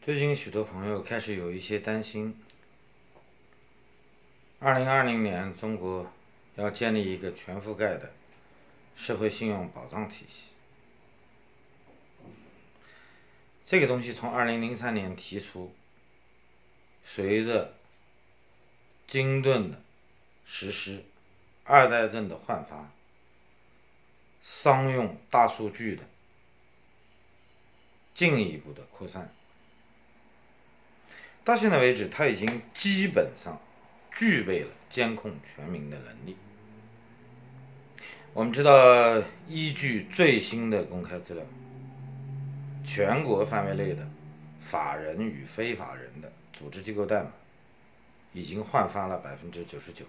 最近许多朋友开始有一些担心，2020年中国要建立一个全覆盖的社会信用保障体系。这个东西从2003年提出，随着精顿的实施、二代证的换发、商用大数据的进一步的扩散，到现在为止，它已经基本上具备了监控全民的能力。我们知道，依据最新的公开资料，全国范围内的法人与非法人的组织机构代码已经换发了99%，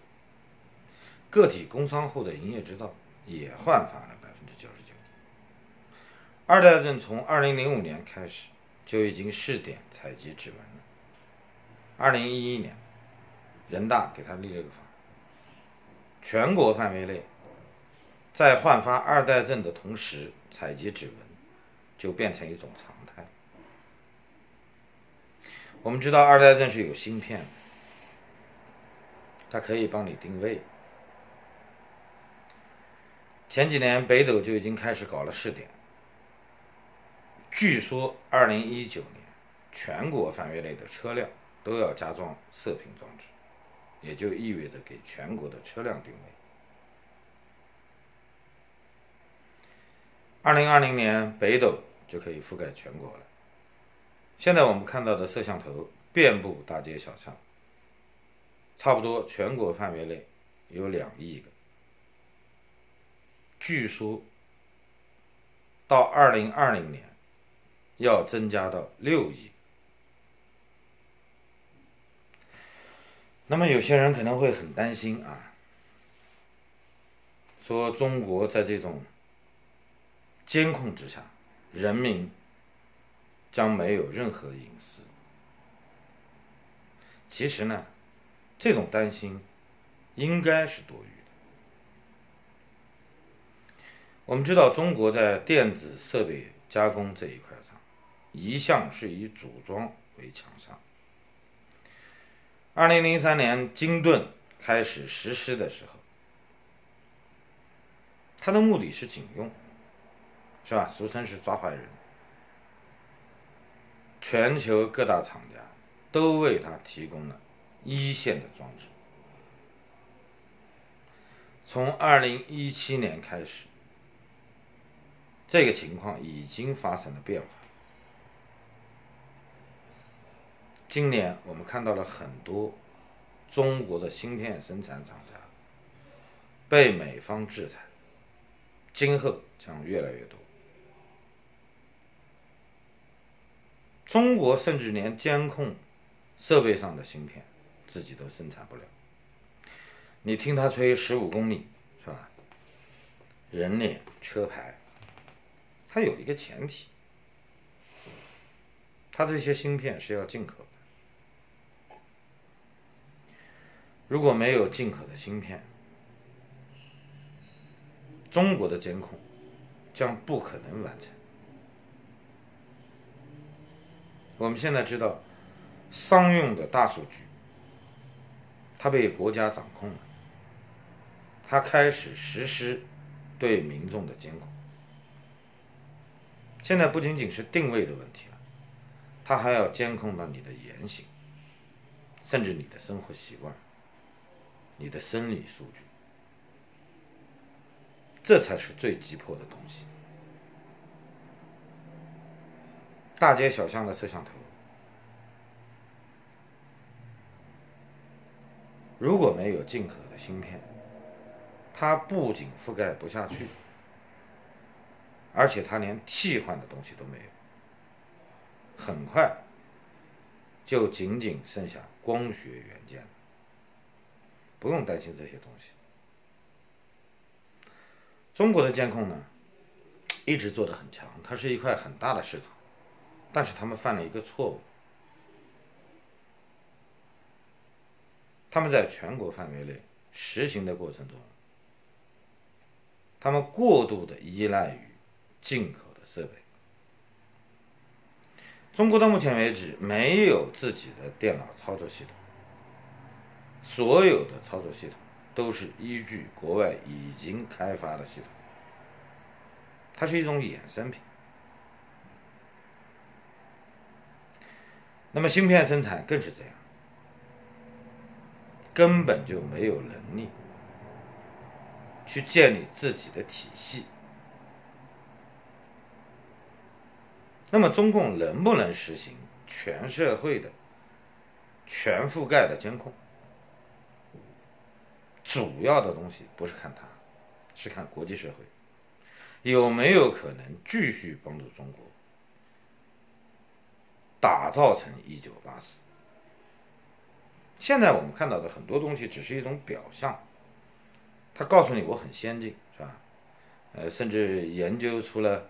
个体工商户的营业执照也换发了99%。二代证从2005年开始就已经试点采集指纹了。2011年，人大给他立了个法，全国范围内在换发二代证的同时采集指纹就变成一种常态。我们知道二代证是有芯片的，它可以帮你定位。前几年北斗就已经开始搞了试点，据说2019年全国范围内的车辆都要加装射频装置，也就意味着给全国的车辆定位。2020年北斗就可以覆盖全国了。现在我们看到的摄像头遍布大街小巷，差不多全国范围内有2亿个，据说到2020年要增加到6亿。那么有些人可能会很担心说中国在这种监控之下，人民将没有任何隐私。其实呢，这种担心应该是多余的。我们知道中国在电子设备加工这一块上，一向是以组装为强项。2003年精顿开始实施的时候，它的目的是警用，是吧？俗称是抓坏人。全球各大厂家都为它提供了一线的装置。从2017年开始，这个情况已经发生了变化。今年我们看到了很多中国的芯片生产厂家被美方制裁，今后将越来越多。中国甚至连监控设备上的芯片自己都生产不了。你听他吹15公里，是吧？人脸车牌，它有一个前提，它这些芯片是要进口的。如果没有进口的芯片，中国的监控将不可能完成。我们现在知道，商用的大数据它被国家掌控了，它开始实施对民众的监控。现在不仅仅是定位的问题了，它还要监控到你的言行，甚至你的生活习惯、你的生理数据，这才是最急迫的东西。大街小巷的摄像头，如果没有进口的芯片，它不仅覆盖不下去，而且它连替换的东西都没有，很快就仅仅剩下光学元件了。不用担心这些东西。中国的监控呢，一直做得很强，它是一块很大的市场，但是他们犯了一个错误，他们在全国范围内实行的过程中，他们过度的依赖于进口的设备。中国到目前为止没有自己的电脑操作系统，所有的操作系统都是依据国外已经开发的系统，它是一种衍生品。那么芯片生产更是这样，根本就没有能力去建立自己的体系。那么中共能不能实行全社会的全覆盖的监控？主要的东西不是看它，是看国际社会有没有可能继续帮助中国打造成1984。现在我们看到的很多东西只是一种表象，它告诉你我很先进，是吧？甚至研究出了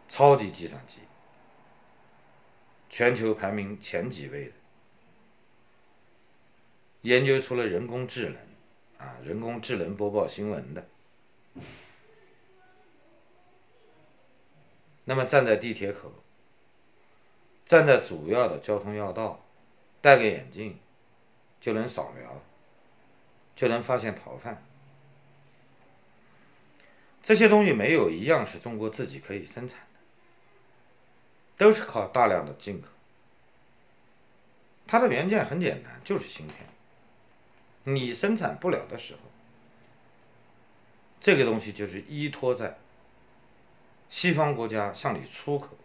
超级计算机，全球排名前几位的，研究出了人工智能，人工智能播报新闻的。那么站在地铁口，站在主要的交通要道，戴个眼镜就能扫描，就能发现逃犯。这些东西没有一样是中国自己可以生产的，都是靠大量的进口。它的元件很简单，就是芯片。你生产不了的时候，这个东西就是依托在西方国家向你出口。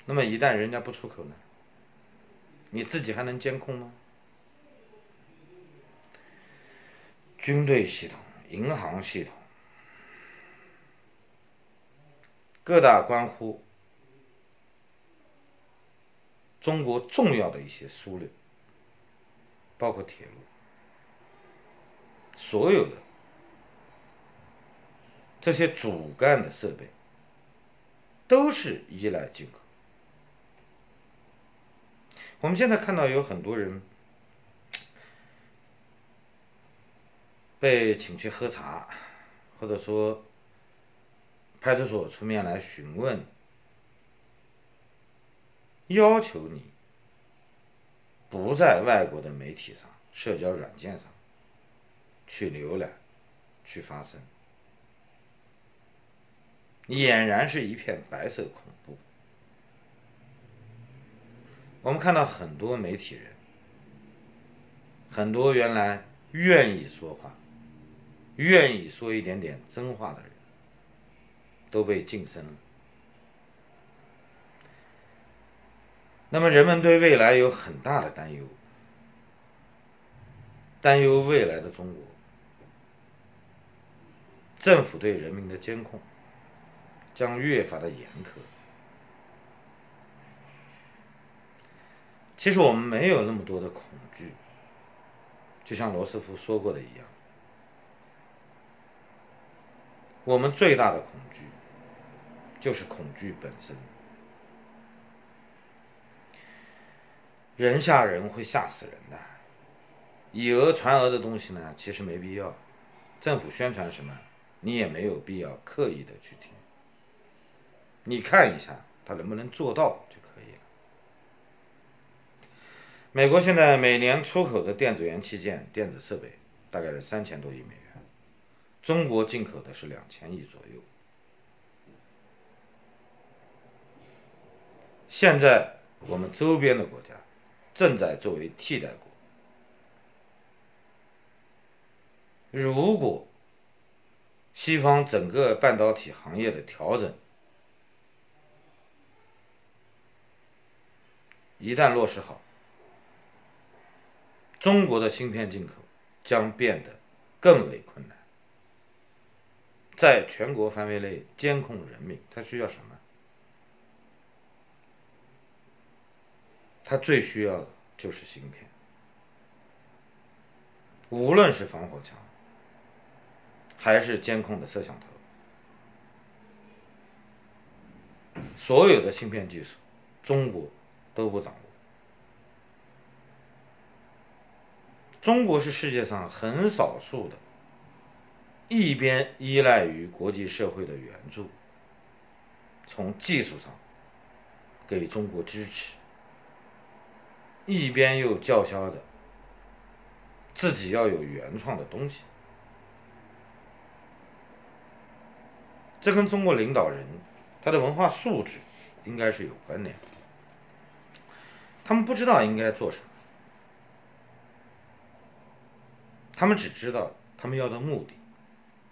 那么一旦人家不出口呢，你自己还能监控吗？军队系统、银行系统，各大关乎中国重要的一些枢纽，包括铁路，所有的这些主干的设备都是依赖进口。我们现在看到有很多人被请去喝茶，或者说派出所出面来询问，要求你不在外国的媒体上、社交软件上去浏览、去发声，俨然是一片白色恐怖。我们看到很多媒体人，很多原来愿意说话、愿意说一点点真话的人，都被晋升了。那么人们对未来有很大的担忧，担忧未来的中国，政府对人民的监控将越发的严苛。其实我们没有那么多的恐惧，就像罗斯福说过的一样，我们最大的恐惧就是恐惧本身。人吓人会吓死人的，以讹传讹的东西呢，其实没必要。政府宣传什么，你也没有必要刻意的去听，你看一下他能不能做到就可以了。美国现在每年出口的电子元器件、电子设备大概是3000多亿美元，中国进口的是2000亿左右。现在我们周边的国家正在作为替代国，如果西方整个半导体行业的调整一旦落实好，中国的芯片进口将变得更为困难。在全国范围内监控人民，它需要什么？它最需要的就是芯片，无论是防火墙还是监控的摄像头，所有的芯片技术中国都不掌握。中国是世界上很少数的一边依赖于国际社会的援助，从从技术上给中国支持，一边又叫嚣着自己要有原创的东西。这跟中国领导人他的文化素质应该是有关联的。他们不知道应该做什么，他们只知道他们要的目的，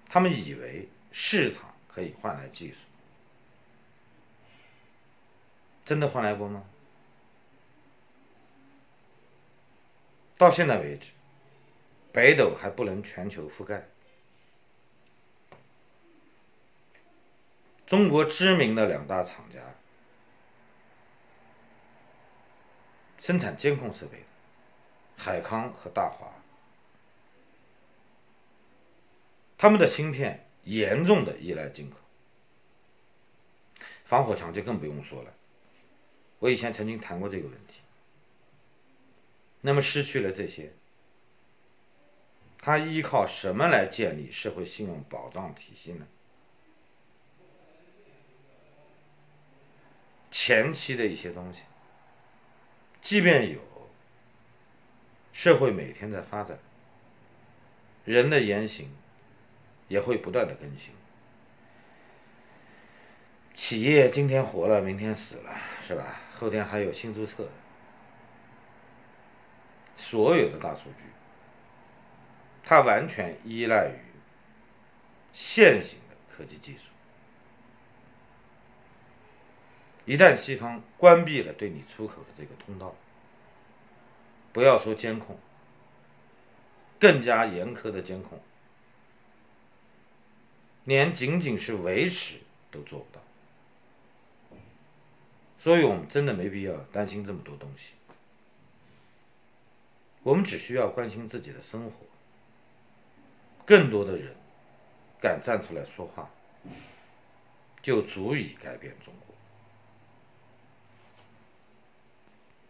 他们以为市场可以换来技术，真的换来过吗？到现在为止，北斗还不能全球覆盖。中国知名的2大厂家，生产监控设备的海康和大华，他们的芯片严重的依赖进口，防火墙就更不用说了。我以前曾经谈过这个问题。那么失去了这些，他依靠什么来建立社会信用保障体系呢？前期的一些东西，即便有，社会每天在发展，人的言行也会不断的更新。企业今天活了，明天死了，是吧？后天还有新注册。所有的大数据，它完全依赖于现行的科技技术。一旦西方关闭了对你出口的这个通道，不要说监控，更加严苛的监控，连仅仅是维持都做不到。所以我们真的没必要担心这么多东西，我们只需要关心自己的生活。更多的人敢站出来说话，就足以改变中国。